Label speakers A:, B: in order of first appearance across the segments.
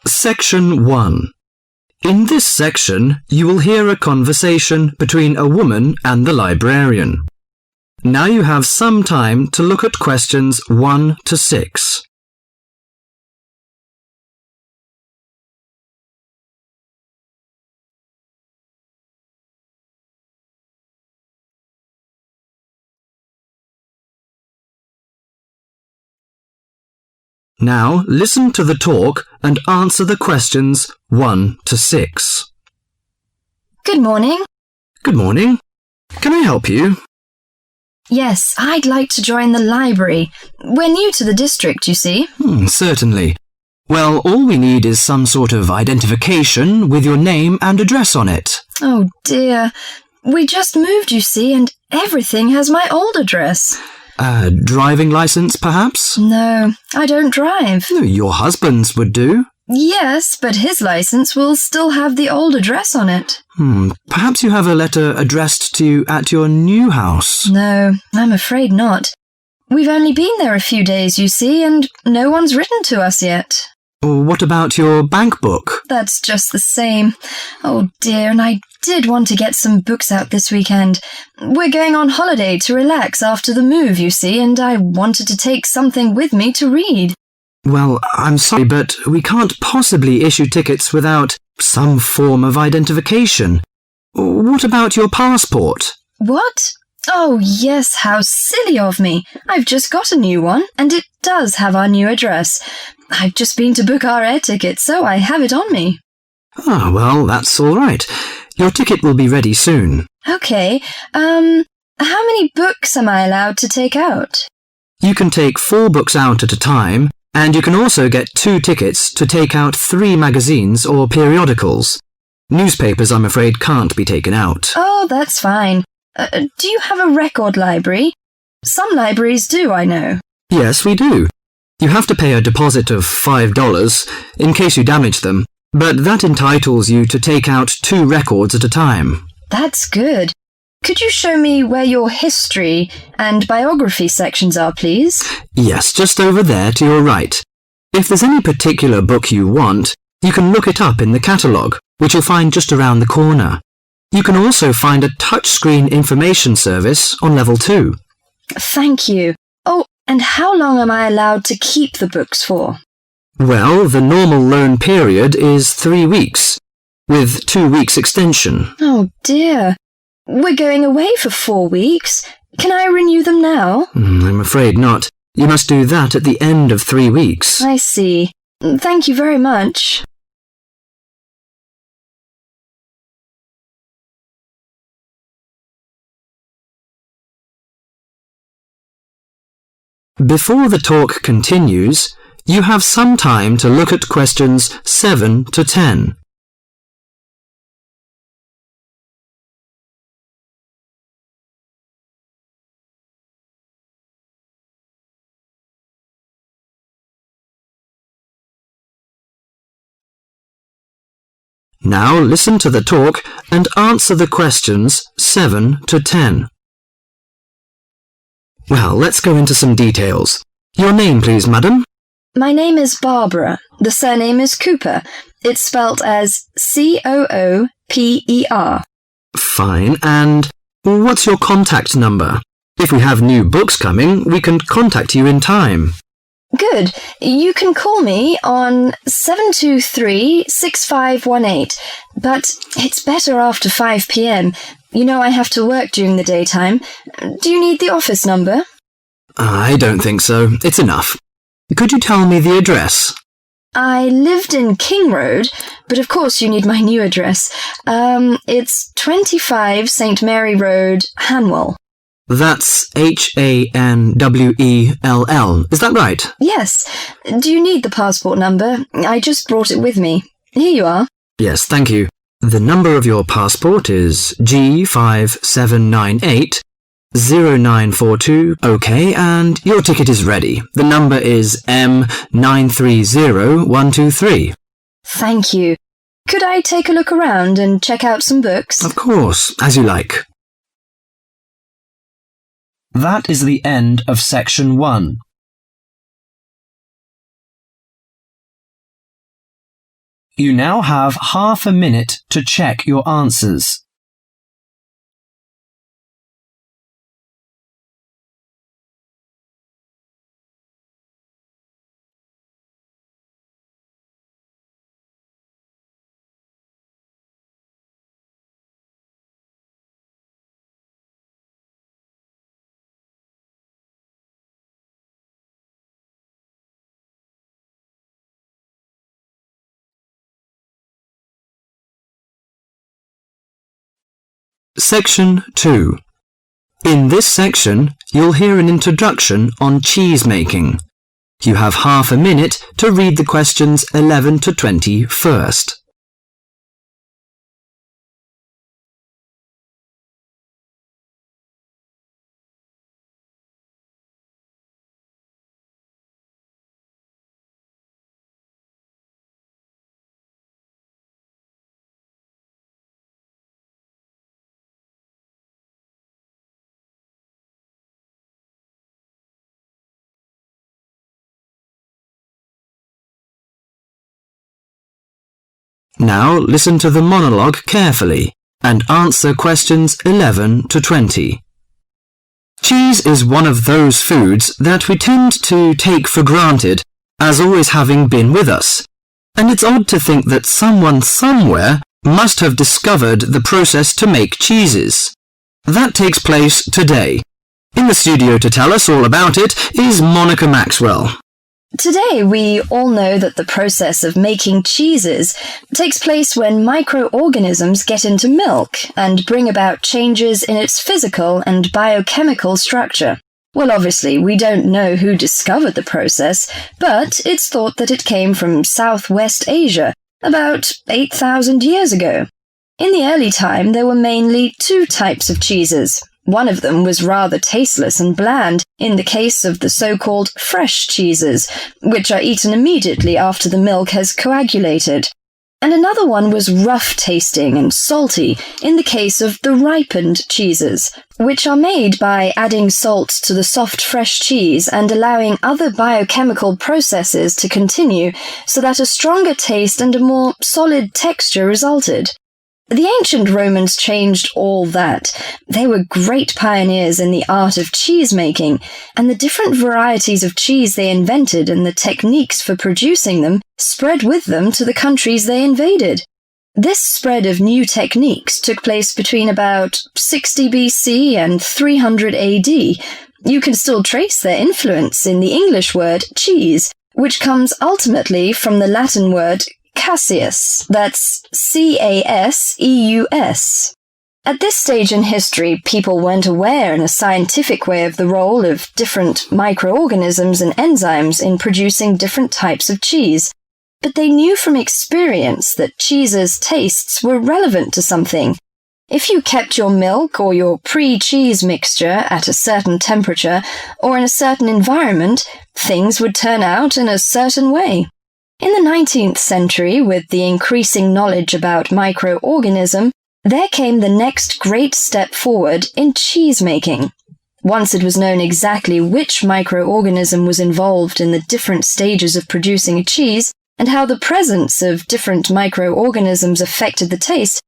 A: Section 1. In this section, you will hear a conversation between a woman and the librarian. Now you have some time to look at questions 1 to 6. Now listen to the talk and answer the questions 1 to 6.
B: Good morning.
A: Good morning. Can I help you?
B: Yes, I'd like to join the library. We're new to the district, you see.
A: Certainly. Well, all we need is some sort of identification with your name and address on it.
B: Oh dear. We just moved, you see, and everything has my old address.
A: A driving license, perhaps?
B: No, I don't drive.
A: Your husband's would do.
B: Yes, but his license will still have the old address on it.
A: Perhaps you have a letter addressed to you at your new house.
B: No, I'm afraid not. We've only been there a few days, you see, and no one's written to us yet.
A: What about your bank book?
B: That's just the same. Oh dear, and I did want to get some books out this weekend. We're going on holiday to relax after the move, you see, and I wanted to take something with me to read.
A: Well, I'm sorry, but we can't possibly issue tickets without some form of identification. What about your passport?
B: What? Oh yes, how silly of me. I've just got a new one, and it does have our new address. I've just been to book our air ticket, so I have it on me.
A: Well, that's all right. Your ticket will be ready soon.
B: Okay, how many books am I allowed to take out?
A: You can take 4 books out at a time, and you can also get 2 tickets to take out 3 magazines or periodicals. Newspapers, I'm afraid, can't be taken out.
B: Oh, that's fine. Do you have a record library? Some libraries do, I know.
A: Yes, we do. You have to pay a deposit of $5 in case you damage them, but that entitles you to take out 2 records at a time.
B: That's good. Could you show me where your history and biography sections are, please?
A: Yes, just over there to your right. If there's any particular book you want, you can look it up in the catalogue, which you'll find just around the corner. You can also find a touchscreen information service on level 2.
B: Thank you. Oh, and how long am I allowed to keep the books for?
A: Well, the normal loan period is 3 weeks, with 2 weeks extension.
B: Oh dear. We're going away for 4 weeks. Can I renew them now?
A: I'm afraid not. You must do that at the end of 3 weeks.
B: I see. Thank you very much.
A: Before the talk continues, you have some time to look at questions 7 to 10. Now listen to the talk and answer the questions 7 to 10. Well, let's go into some details. Your name, please, madam?
B: My name is Barbara. The surname is Cooper. It's spelt as Cooper.
A: Fine. And what's your contact number? If we have new books coming, we can contact you in time.
B: Good. You can call me on 723-6518, but it's better after 5 p.m. You know I have to work during the daytime. Do you need the office number?
A: I don't think so. It's enough. Could you tell me the address?
B: I lived in King Road, but of course you need my new address. It's 25 St. Mary Road, Hanwell.
A: That's Hanwell. Is that right?
B: Yes. Do you need the passport number? I just brought it with me. Here you are.
A: Yes, thank you. The number of your passport is G5798-0942. OK, and your ticket is ready. The number is M930123.
B: Thank you. Could I take a look around and check out some books?
A: Of course, as you like. That is the end of section 1. You now have half a minute to check your answers. Section 2. In this section, you'll hear an introduction on cheese making. You have half a minute to read the questions 11 to 20 first. Now listen to the monologue carefully and answer questions 11 to 20. Cheese is one of those foods that we tend to take for granted as always having been with us, and it's odd to think that someone somewhere must have discovered the process to make cheeses. That takes place today. In the studio to tell us all about it is Monica Maxwell.
B: Today, we all know that the process of making cheeses takes place when microorganisms get into milk and bring about changes in its physical and biochemical structure. Well, obviously, we don't know who discovered the process, but it's thought that it came from Southwest Asia about 8,000 years ago. In the early time, there were mainly two types of cheeses. One of them was rather tasteless and bland in the case of the so-called fresh cheeses, which are eaten immediately after the milk has coagulated. And another one was rough-tasting and salty in the case of the ripened cheeses, which are made by adding salt to the soft fresh cheese and allowing other biochemical processes to continue so that a stronger taste and a more solid texture resulted. The ancient Romans changed all that. They were great pioneers in the art of cheese-making, and the different varieties of cheese they invented and the techniques for producing them spread with them to the countries they invaded. This spread of new techniques took place between about 60 BC and 300 AD. You can still trace their influence in the English word cheese, which comes ultimately from the Latin word Caseus, that's C-A-S-E-U-S. At this stage in history, people weren't aware in a scientific way of the role of different microorganisms and enzymes in producing different types of cheese, but they knew from experience that cheese's tastes were relevant to something. If you kept your milk or your pre-cheese mixture at a certain temperature or in a certain environment, things would turn out in a certain way. In the 19th century, with the increasing knowledge about microorganism, there came the next great step forward in cheese-making. Once it was known exactly which microorganism was involved in the different stages of producing a cheese, and how the presence of different microorganisms affected the taste,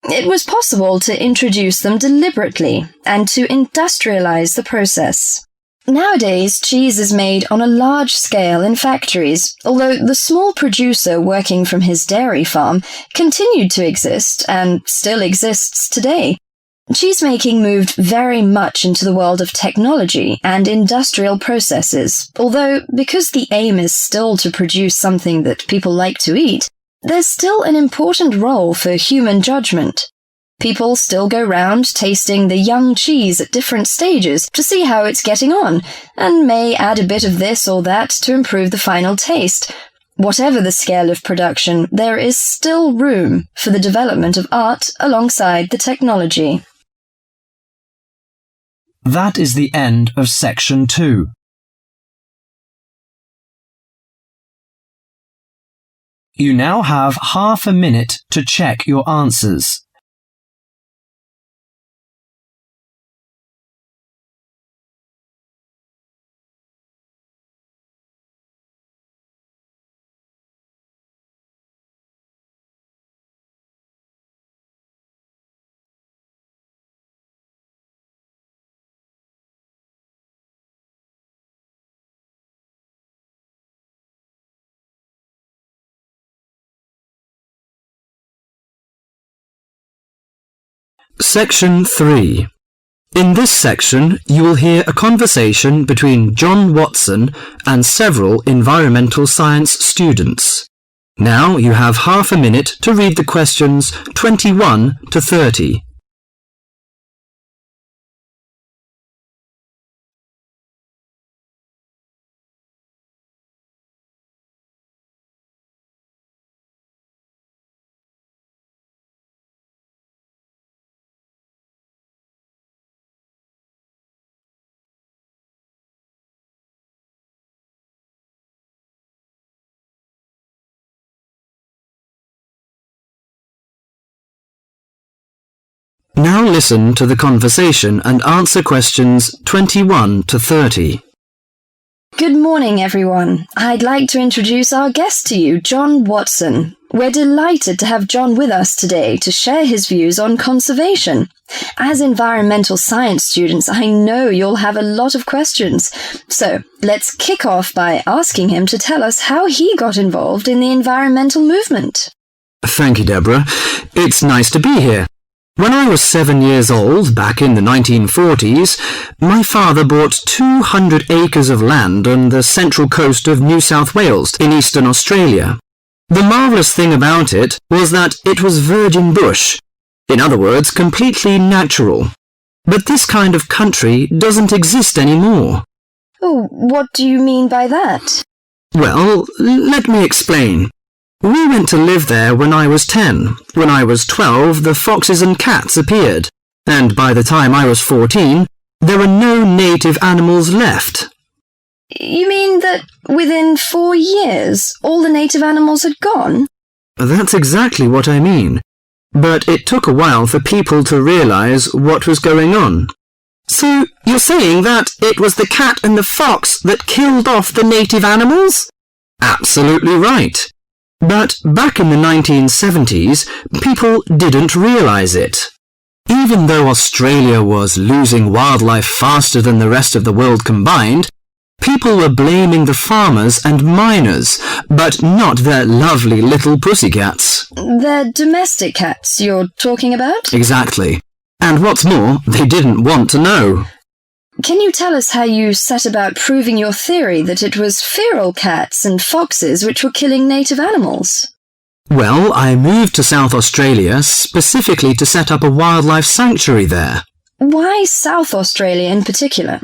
B: it was possible to introduce them deliberately and to industrialize the process. Nowadays, cheese is made on a large scale in factories, although the small producer working from his dairy farm continued to exist and still exists today. Cheesemaking moved very much into the world of technology and industrial processes, although because the aim is still to produce something that people like to eat, there's still an important role for human judgment. People still go round tasting the young cheese at different stages to see how it's getting on, and may add a bit of this or that to improve the final taste. Whatever the scale of production, there is still room for the development of art alongside the technology.
A: That is the end of section 2. You now have half a minute to check your answers. Section 3. In this section, you will hear a conversation between John Watson and several environmental science students. Now you have half a minute to read the questions 21 to 30. Now listen to the conversation and answer questions 21 to 30.
B: Good morning, everyone. I'd like to introduce our guest to you, John Watson. We're delighted to have John with us today to share his views on conservation. As environmental science students, I know you'll have a lot of questions. So let's kick off by asking him to tell us how he got involved in the environmental movement.
A: Thank you, Deborah. It's nice to be here. When I was 7 years old, back in the 1940s, my father bought 200 acres of land on the central coast of New South Wales in eastern Australia. The marvellous thing about it was that it was virgin bush. In other words, completely natural. But this kind of country doesn't exist anymore.
B: Oh, what do you mean by that?
A: Well, let me explain. We went to live there when I was 10. When I was 12, the foxes and cats appeared. And by the time I was 14, there were no native animals left.
B: You mean that within 4 years, all the native animals had gone?
A: That's exactly what I mean. But it took a while for people to realise what was going on. So, you're saying that it was the cat and the fox that killed off the native animals? Absolutely right. But back in the 1970s, people didn't realise it. Even though Australia was losing wildlife faster than the rest of the world combined, people were blaming the farmers and miners, but not their lovely little pussycats.
B: They're domestic cats you're talking about?
A: Exactly. And what's more, they didn't want to know.
B: Can you tell us how you set about proving your theory that it was feral cats and foxes which were killing native animals?
A: Well, I moved to South Australia specifically to set up a wildlife sanctuary there.
B: Why South Australia in particular?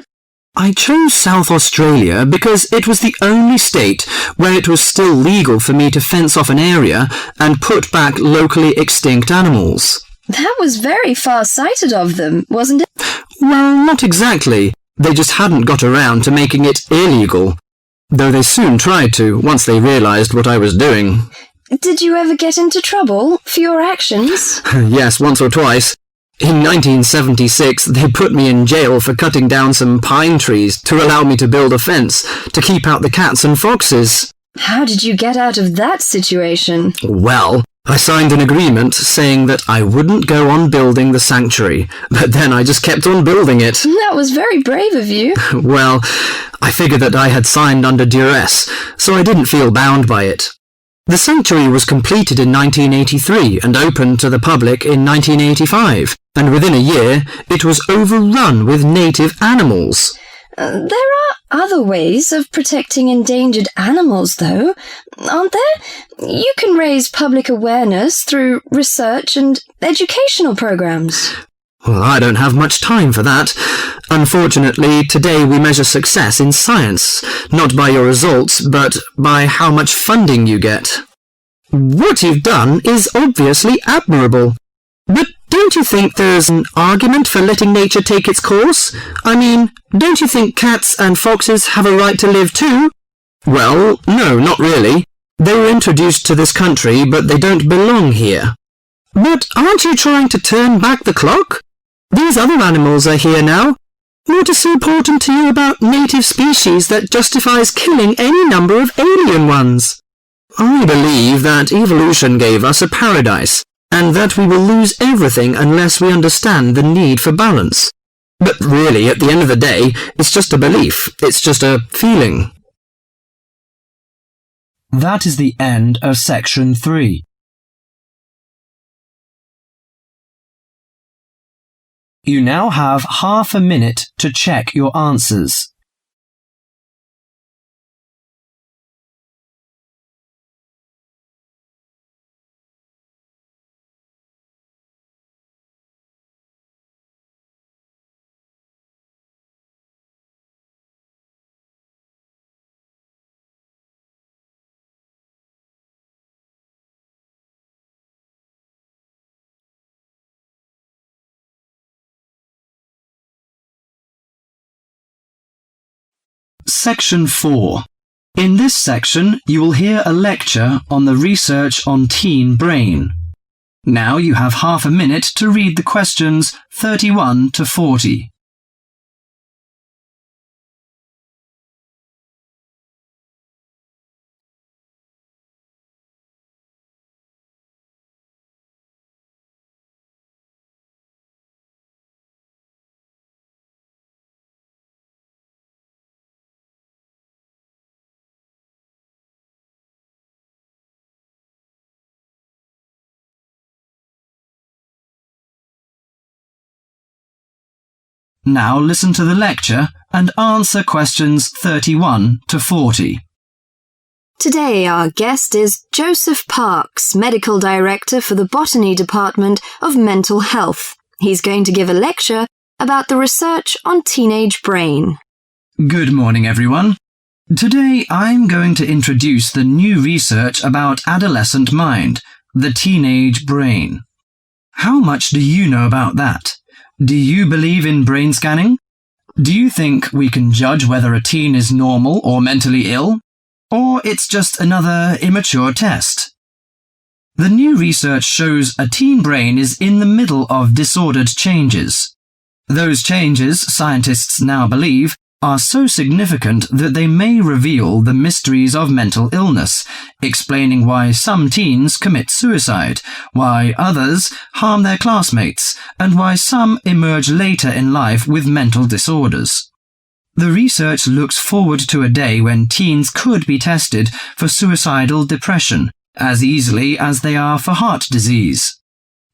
A: I chose South Australia because it was the only state where it was still legal for me to fence off an area and put back locally extinct animals.
B: That was very far-sighted of them, wasn't it?
A: Well, not exactly. They just hadn't got around to making it illegal. Though they soon tried to, once they realised what I was doing.
B: Did you ever get into trouble for your actions?
A: Yes, once or twice. In 1976, they put me in jail for cutting down some pine trees to allow me to build a fence to keep out the cats and foxes.
B: How did you get out of that situation?
A: Well, I signed an agreement saying that I wouldn't go on building the sanctuary, but then I just kept on building it.
B: That was very brave of you.
A: Well, I figured that I had signed under duress, so I didn't feel bound by it. The sanctuary was completed in 1983 and opened to the public in 1985, and within a year it was overrun with native animals.
B: There are other ways of protecting endangered animals, though, aren't there? You can raise public awareness through research and educational programs.
A: Well, I don't have much time for that. Unfortunately, today we measure success in science, not by your results, but by how much funding you get. What you've done is obviously admirable. But don't you think there's an argument for letting nature take its course? I mean, don't you think cats and foxes have a right to live too? Well, no, not really. They were introduced to this country, but they don't belong here. But aren't you trying to turn back the clock? These other animals are here now. What is so important to you about native species that justifies killing any number of alien ones? I believe that evolution gave us a paradise, and that we will lose everything unless we understand the need for balance. But really, at the end of the day, it's just a belief. It's just a feeling. That is the end of section 3. You now have half a minute to check your answers. Section 4. In this section, you will hear a lecture on the research on teen brain. Now you have half a minute to read the questions 31 to 40. Now listen to the lecture and answer questions 31 to 40.
B: Today our guest is Joseph Parks, Medical Director for the Botany Department of Mental Health. He's going to give a lecture about the research on teenage brain.
A: Good morning, everyone. Today I'm going to introduce the new research about adolescent mind, the teenage brain. How much do you know about that? Do you believe in brain scanning? Do you think we can judge whether a teen is normal or mentally ill? Or it's just another immature test? The new research shows a teen brain is in the middle of disordered changes. Those changes, scientists now believe, are so significant that they may reveal the mysteries of mental illness, explaining why some teens commit suicide, why others harm their classmates, and why some emerge later in life with mental disorders. The research looks forward to a day when teens could be tested for suicidal depression as easily as they are for heart disease.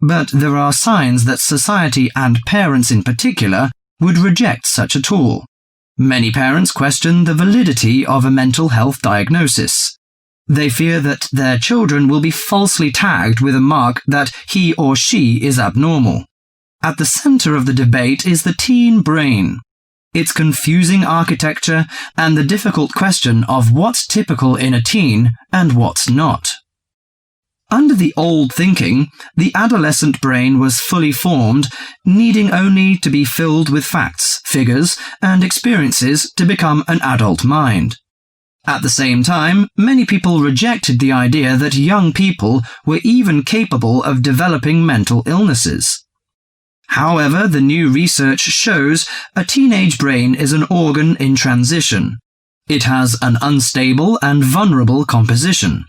A: But there are signs that society and parents in particular would reject such a tool. Many parents question the validity of a mental health diagnosis. They fear that their children will be falsely tagged with a mark that he or she is abnormal. At the center of the debate is the teen brain, its confusing architecture, and the difficult question of what's typical in a teen and what's not. Under the old thinking, the adolescent brain was fully formed, needing only to be filled with facts, figures, and experiences to become an adult mind. At the same time, many people rejected the idea that young people were even capable of developing mental illnesses. However, the new research shows a teenage brain is an organ in transition. It has an unstable and vulnerable composition.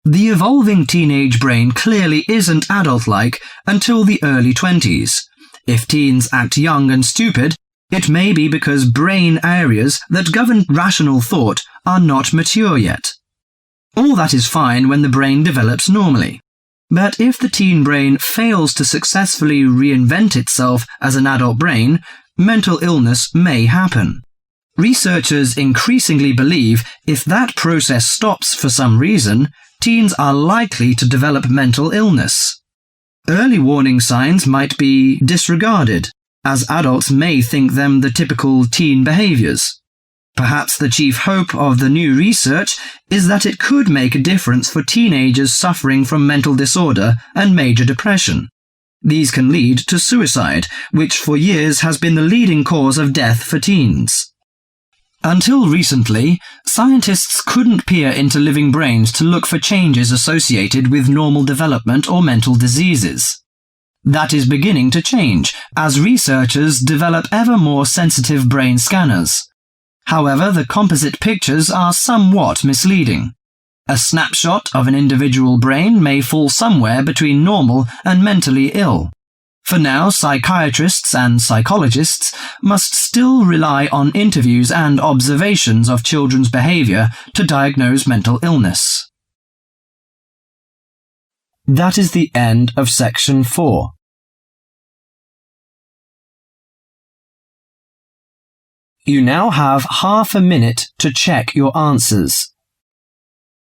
A: The evolving teenage brain clearly isn't adult-like until the early 20s. If teens act young and stupid, it may be because brain areas that govern rational thought are not mature yet. All that is fine when the brain develops normally. But if the teen brain fails to successfully reinvent itself as an adult brain, mental illness may happen. Researchers increasingly believe if that process stops for some reason, teens are likely to develop mental illness. Early warning signs might be disregarded, as adults may think them the typical teen behaviors. Perhaps the chief hope of the new research is that it could make a difference for teenagers suffering from mental disorder and major depression. These can lead to suicide, which for years has been the leading cause of death for teens. Until recently, scientists couldn't peer into living brains to look for changes associated with normal development or mental diseases. That is beginning to change as researchers develop ever more sensitive brain scanners. However, the composite pictures are somewhat misleading. A snapshot of an individual brain may fall somewhere between normal and mentally ill. For now, psychiatrists and psychologists must still rely on interviews and observations of children's behavior to diagnose mental illness. That is the end of section 4. You now have half a minute to check your answers.